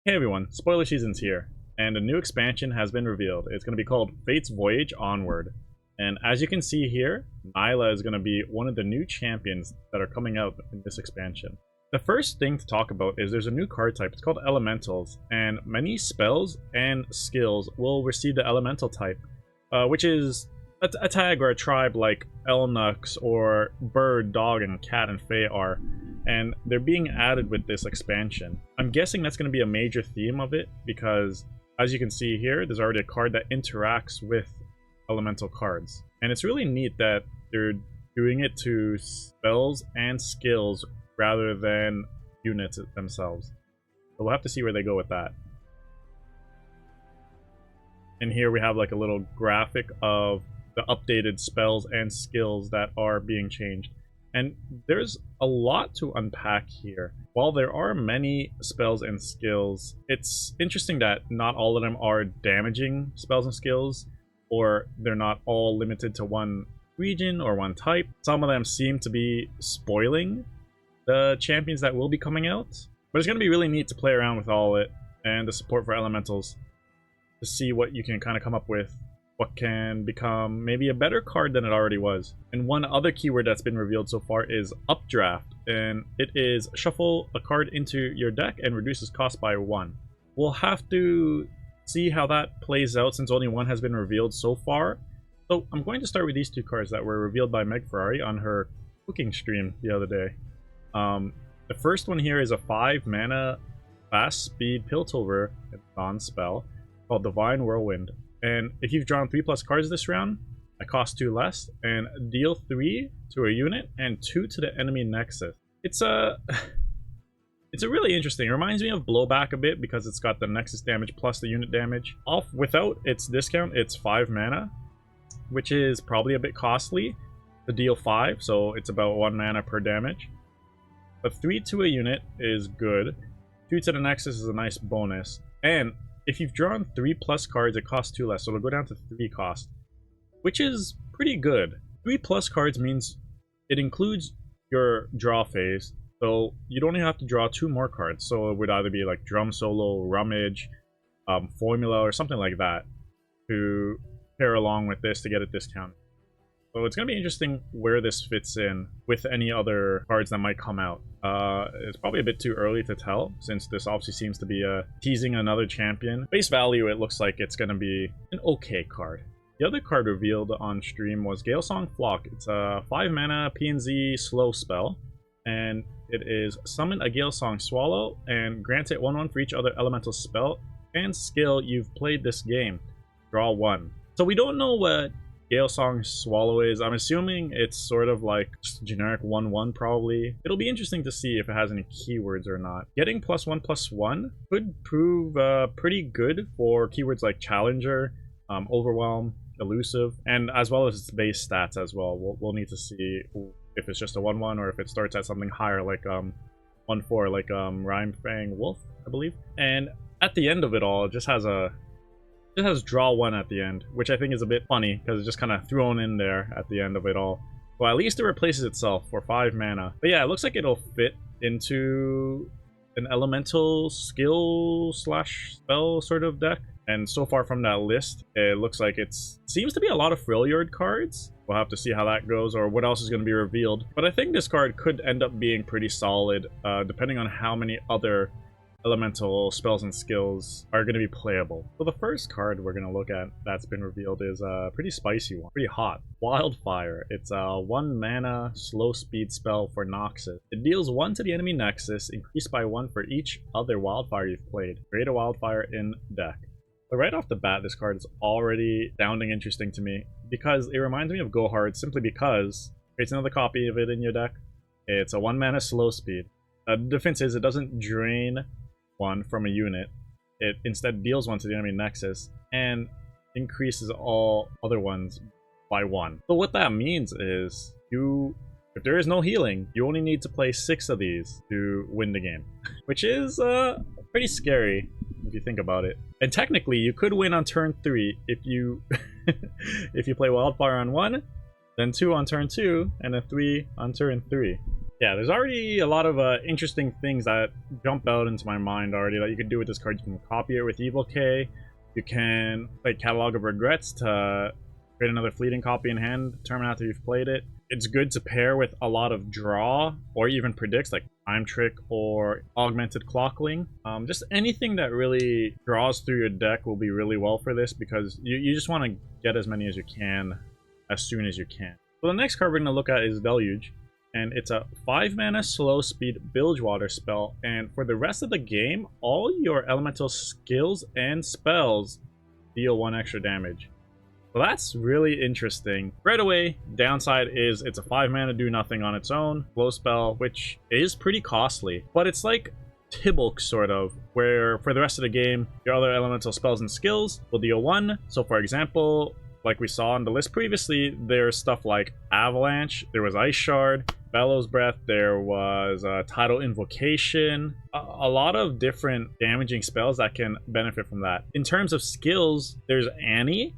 Hey everyone, spoiler season's here, and a new expansion has been revealed. It's going to be called Fate's Voyage Onward. And as you can see here, Nilah is going to be one of the new champions that are coming out in this expansion. The first thing to talk about is there's a new card type. It's called Elementals, and many spells and skills will receive the Elemental type, which is a tag or a tribe like Elnux or Bird, Dog, and Cat and Fae are. And they're being added with this expansion. I'm guessing that's going to be a major theme of it because, as you can see here, there's already a card that interacts with elemental cards. And it's really neat that they're doing it to spells and skills rather than units themselves. So we'll have to see where they go with that. And here we have like a little graphic of the updated spells and skills that are being changed. And there's a lot to unpack here. While there are many spells and skills, it's interesting that not all of them are damaging spells and skills, or they're not all limited to one region or one type. Some of them seem to be spoiling the champions that will be coming out. But it's going to be really neat to play around with all it and the support for elementals to see what you can kind of come up with. What can become maybe a better card than it already was. And one other keyword that's been revealed so far is Updraft, and it is shuffle a card into your deck and reduces cost by 1. We'll have to see how that plays out since only one has been revealed so far. So I'm going to start with these two cards that were revealed by Meg Ferrari on her cooking stream the other day. The first one here is a 5 mana fast speed Piltover non-spell called Divine Whirlwind. And if you've drawn 3+ cards this round, that costs 2 less, and deal 3 to a unit and 2 to the enemy nexus. It's a really interesting. It reminds me of Blowback a bit because it's got the nexus damage plus the unit damage. Without its discount, it's 5 mana, which is probably a bit costly to deal 5, so it's about 1 mana per damage. But 3 to a unit is good. 2 to the nexus is a nice bonus. And if you've drawn 3+ cards, it costs 2 less, so it'll go down to 3 cost, which is pretty good. 3+ cards means it includes your draw phase, so you'd only have to draw 2 more cards. So it would either be like Drum Solo, Rummage, Formula, or something like that to pair along with this to get a discount. So it's going to be interesting where this fits in with any other cards that might come out. It's probably a bit too early to tell, since this obviously seems to be teasing another champion. Face value, it looks like it's going to be an okay card. The other card revealed on stream was Galesong Flock. It's a 5 mana PNZ slow spell, and it is summon a Galesong Swallow and grant it 1/1 for each other elemental spell and skill you've played this game. Draw 1. So we don't know what Galesong Swallow is. I'm assuming it's sort of like just generic 1/1 probably. It'll be interesting to see if it has any keywords or not. Getting +1/+1 could prove pretty good for keywords like Challenger, Overwhelm, Elusive, and as well as its base stats as well. We'll need to see if it's just a 1/1 or if it starts at something higher like 1/4 like Rhymefang Wolf, I believe. And at the end of it all, it just has draw 1 at the end, which I think is a bit funny because it's just kind of thrown in there at the end of it all. Well, at least it replaces itself for 5 mana. But yeah, it looks like it'll fit into an elemental skill / spell sort of deck. And so far from that list, it looks like it seems to be a lot of Freljord cards. We'll have to see how that goes or what else is going to be revealed. But I think this card could end up being pretty solid, depending on how many other elemental spells and skills are going to be playable. So the first card we're going to look at that's been revealed is a pretty spicy one, pretty hot. Wildfire. It's a 1 mana slow speed spell for Noxus. It deals 1 to the enemy nexus, increased by 1 for each other wildfire you've played. Create a wildfire in deck. But right off the bat, this card is already sounding interesting to me because it reminds me of Go Hard simply because it creates another copy of it in your deck. It's a 1 mana slow speed. The difference is it doesn't drain 1 from a unit. It instead deals 1 to the enemy nexus and increases all other ones by 1. So what that means is if there is no healing, you only need to play 6 of these to win the game, which is pretty scary if you think about it. And technically you could win on turn 3 if you if you play Wildfire on 1, then 2 on turn 2, and then 3 on turn 3. Yeah, there's already a lot of interesting things that jump out into my mind already that you could do with this card. You can copy it with Evil K. You can play Catalog of Regrets to create another fleeting copy in hand, determine after you've played it. It's good to pair with a lot of draw or even predicts, like Time Trick or Augmented Clockling. Just anything that really draws through your deck will be really well for this, because you just want to get as many as you can as soon as you can. So the next card we're going to look at is Deluge, and it's a 5-mana slow speed Bilgewater spell, and for the rest of the game, all your elemental skills and spells deal 1 extra damage. So that's really interesting. Right away, downside is it's a 5-mana do nothing on its own, flow spell, which is pretty costly. But it's like Tibulk, sort of, where for the rest of the game, your other elemental spells and skills will deal 1. So for example, like we saw on the list previously, there's stuff like Avalanche, there was Ice Shard, Bellows Breath, there was Tidal Invocation, a lot of different damaging spells that can benefit from that. In terms of skills, there's Annie,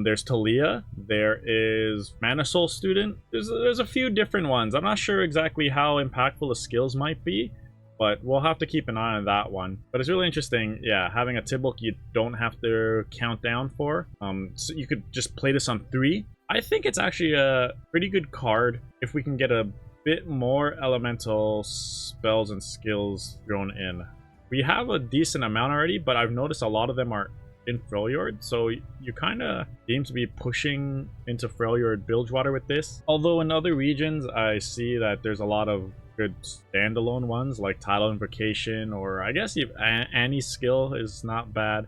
there's Talia, there is Mana Soul Student. There's a few different ones. I'm not sure exactly how impactful the skills might be, but we'll have to keep an eye on that one. But it's really interesting, yeah, having a Tibulk you don't have to count down for. So you could just play this on 3. I think it's actually a pretty good card if we can get a bit more elemental spells and skills thrown in. We have a decent amount already, but I've noticed a lot of them are in Freljord, so you kind of seem to be pushing into Freljord Bilgewater with this. Although in other regions, I see that there's a lot of good standalone ones like Tidal Invocation, or I guess Annie's skill is not bad.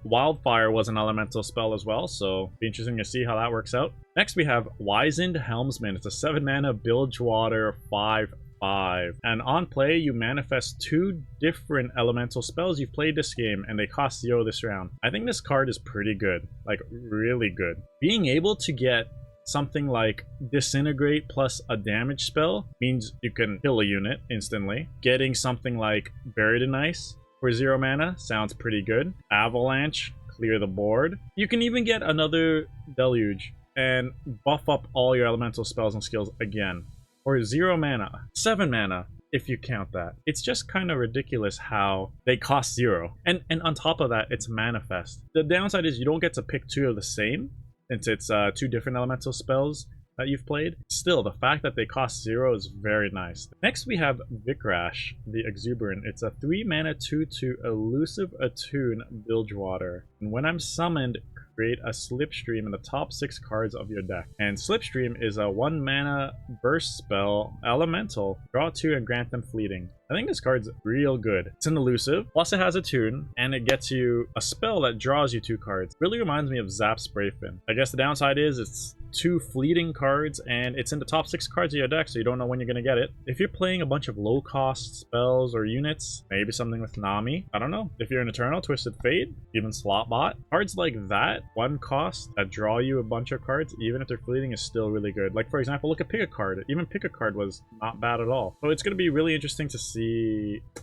Wildfire was an elemental spell as well, so be interesting to see how that works out. Next we have Wizened Helmsmen. It's a 7-mana Bilgewater 5/5, and on play you manifest 2 different elemental spells you've played this game, and they cost 0 this round. I think this card is pretty good, like really good. Being able to get something like Disintegrate plus a damage spell means you can kill a unit instantly. Getting something like Buried in Ice for 0 mana sounds pretty good. Avalanche, clear the board. You can even get another Deluge and buff up all your elemental spells and skills again. Or 0 mana, 7 mana, if you count that. It's just kind of ridiculous how they cost 0. And on top of that, it's manifest. The downside is you don't get to pick 2 of the same, since it's 2 different elemental spells that you've played. Still, the fact that they cost 0 is very nice. Next we have Vikrash, the Exuberant. It's a 3-mana 2/2 elusive attune Bilgewater. And when I'm summoned, create a Slipstream in the top 6 cards of your deck. And Slipstream is a 1-mana burst spell, elemental, draw 2 and grant them fleeting. I think this card's real good. It's an elusive, plus it has a tune, and it gets you a spell that draws you 2 cards. Really reminds me of Zap Sprayfin. I guess the downside is it's 2 fleeting cards, and it's in the top 6 cards of your deck, so you don't know when you're going to get it. If you're playing a bunch of low-cost spells or units, maybe something with Nami, I don't know. If you're an Eternal, Twisted Fate, even Slotbot, cards like that, 1 cost, that draw you a bunch of cards, even if they're fleeting, is still really good. Like, for example, look at Pick a Card. Even Pick a Card was not bad at all. So it's going to be really interesting to see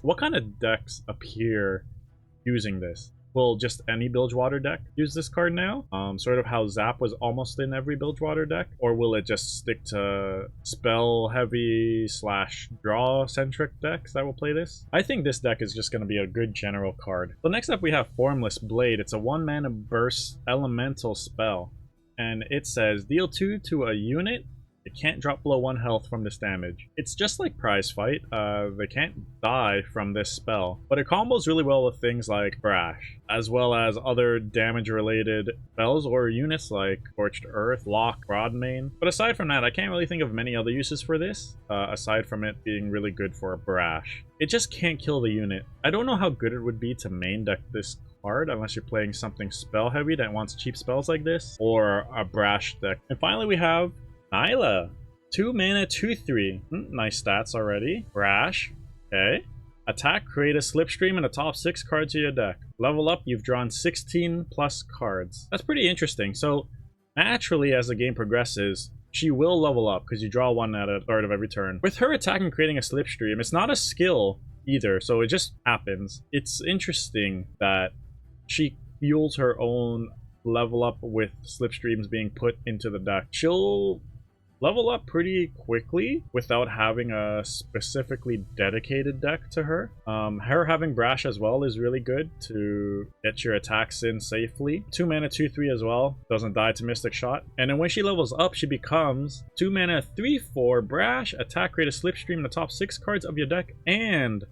what kind of decks appear using this. Will just any Bilgewater deck use this card now? Sort of how Zap was almost in every Bilgewater deck? Or will it just stick to spell heavy / draw centric decks that will play this? I think this deck is just going to be a good general card. So next up we have Formless Blade. It's a 1-mana burst elemental spell. And it says deal 2 to a unit. It can't drop below 1 health from this damage. It's just like Prize Fight. They can't die from this spell. But it combos really well with things like Vikrash, as well as other damage-related spells or units like Scorched Earth, Lock, Broadmane. But aside from that, I can't really think of many other uses for this, aside from it being really good for Vikrash. It just can't kill the unit. I don't know how good it would be to main deck this card unless you're playing something spell-heavy that wants cheap spells like this, or a Brash deck. And finally we have Nilah, 2-mana 2/3. Nice stats already. Brash. Okay. Attack, create a Slipstream in the top 6 cards of your deck. Level up, you've drawn 16 plus cards. That's pretty interesting. So naturally, as the game progresses, she will level up because you draw 1 at the start of every turn. With her attacking, creating a Slipstream, it's not a skill either, so it just happens. It's interesting that she fuels her own level up with Slipstreams being put into the deck. She'll level up pretty quickly without having a specifically dedicated deck to her. Her having Brash as well is really good to get your attacks in safely. 2 mana 2/3 as well, doesn't die to Mystic Shot. And then when she levels up, she becomes 2 mana 3/4 Brash, attack rate of Slipstream in the top 6 cards of your deck, and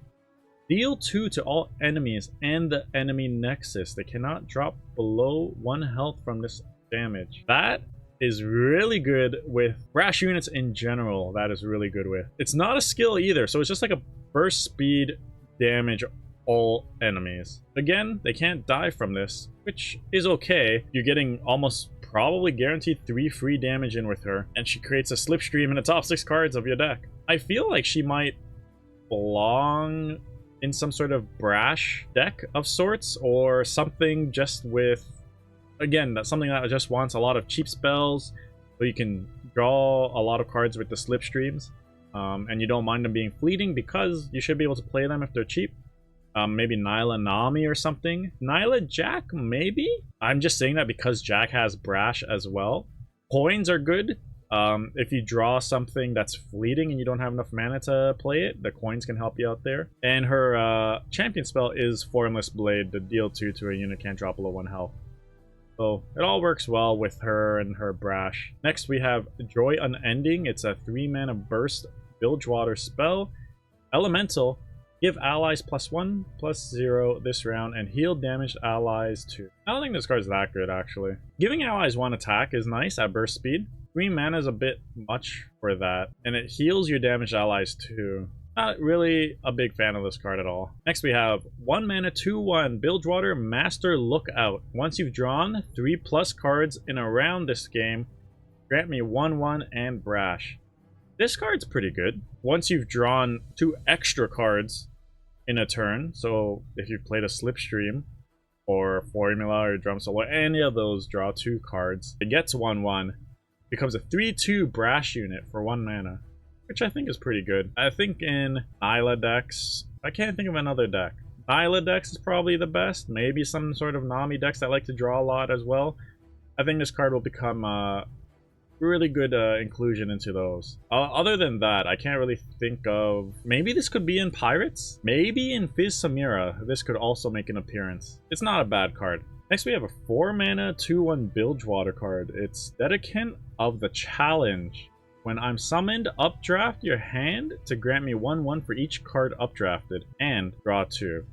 deal 2 to all enemies and the enemy nexus. They cannot drop below 1 health from this damage. That is really good with Brash units in general. That is really good with. It's not a skill either, so it's just like a burst speed damage all enemies. Again, they can't die from this, which is okay. You're getting almost probably guaranteed 3 free damage in with her, and she creates a Slipstream in the top 6 cards of your deck. I feel like she might belong in some sort of Brash deck of sorts, or something just with, again, that's something that just wants a lot of cheap spells, so you can draw a lot of cards with the Slipstreams, and you don't mind them being fleeting because you should be able to play them if they're cheap. Maybe Nilah Nami or something. Nilah Jack, maybe? I'm just saying that because Jack has Brash as well. Coins are good. If you draw something that's fleeting and you don't have enough mana to play it, the coins can help you out there. And her champion spell is Formless Blade, the deal 2 to a unit can't drop below 1 health. So it all works well with her and her Brash. Next we have Joy Unending. It's a 3 mana burst Bilgewater spell. Elemental. Give allies +1/+0 this round and heal damaged allies too. I don't think this card's that good actually. Giving allies 1 attack is nice at burst speed. 3 mana is a bit much for that. And it heals your damaged allies too. Not really a big fan of this card at all. Next we have 1 mana 2/1 Bilgewater Master Lookout. Once you've drawn 3+ cards in a round this game, grant me 1/1 and Brash. This card's pretty good. Once you've drawn 2 extra cards in a turn, so if you've played a Slipstream or Formula or Drum Solo, any of those, draw 2 cards. It gets 1/1, becomes a 3/2 Brash unit for 1 mana. Which I think is pretty good. I think in Nilah decks, I can't think of another deck. Nilah decks is probably the best. Maybe some sort of Nami decks that like to draw a lot as well. I think this card will become a really good inclusion into those. Other than that, I can't really think of... Maybe this could be in Pirates? Maybe in Fizz Samira, this could also make an appearance. It's not a bad card. Next we have a 4 mana 2/1 Bilgewater card. It's Dedicant of the Challenge. When I'm summoned, updraft your hand to grant me 1/1 for each card updrafted, and draw 2.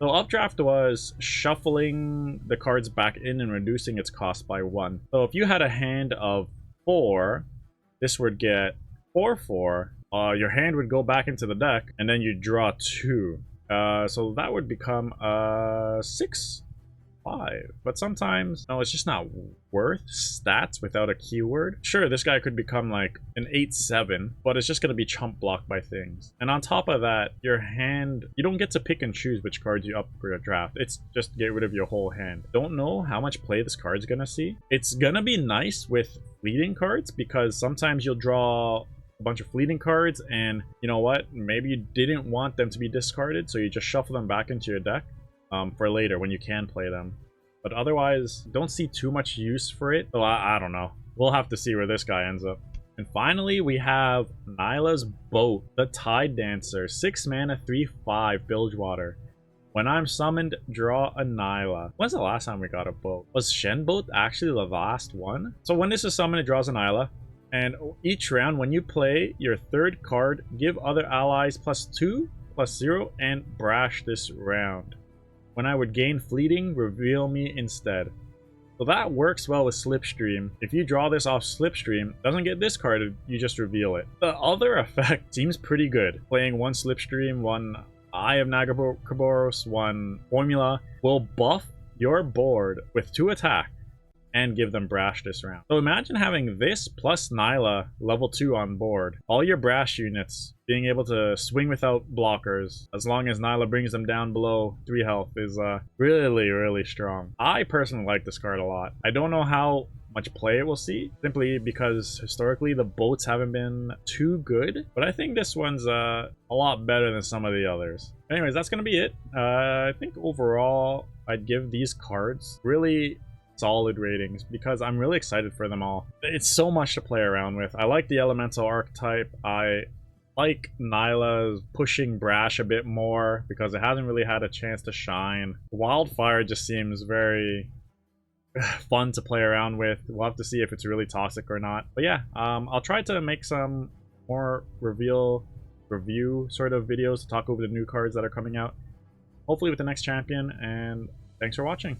So updraft was shuffling the cards back in and reducing its cost by 1. So if you had a hand of 4, this would get 4/4. Your hand would go back into the deck, and then you draw 2. So that would become 6/5. But sometimes, no, it's just not worth stats without a keyword. Sure, this guy could become like an 8/7, but it's just going to be chump blocked by things. And on top of that, your hand, you don't get to pick and choose which cards you updraft. It's just get rid of your whole hand. Don't know how much play this card's going to see. It's going to be nice with fleeting cards because sometimes you'll draw a bunch of fleeting cards and you know what? Maybe you didn't want them to be discarded, so you just shuffle them back into your deck. For later when you can play them, but otherwise don't see too much use for it. So I don't know, we'll have to see where this guy ends up. And finally we have Nilah's Boat, the Tidedancer. 6 mana 3/5 Bilgewater. When I'm summoned, draw a Nilah. When's the last time we got a boat? Was Shen Boat actually the last one? So when this is summoned, it draws a Nilah, and each round when you play your 3rd card, give other allies +2/+0 and Brash this round. When I would gain fleeting, reveal me instead. So that works well with Slipstream. If you draw this off Slipstream, doesn't get discarded, you just reveal it. The other effect seems pretty good. Playing 1 Slipstream, 1 Eye of Nagaboros, 1 Formula will buff your board with 2 attack and give them Brash this round. So imagine having this plus Nilah level 2 on board. All your Brash units being able to swing without blockers as long as Nilah brings them down below 3 health is really, really strong. I personally like this card a lot. I don't know how much play it will see, simply because historically the boats haven't been too good, but I think this one's a lot better than some of the others. Anyways, that's gonna be it. I think overall I'd give these cards really solid ratings because I'm really excited for them all. It's so much to play around with. I like the elemental archetype. I like Nilah pushing Brash a bit more because it hasn't really had a chance to shine. Wildfire just seems very fun to play around with. We'll have to see if it's really toxic or not. But yeah, I'll try to make some more review sort of videos to talk over the new cards that are coming out. Hopefully with the next champion, and thanks for watching.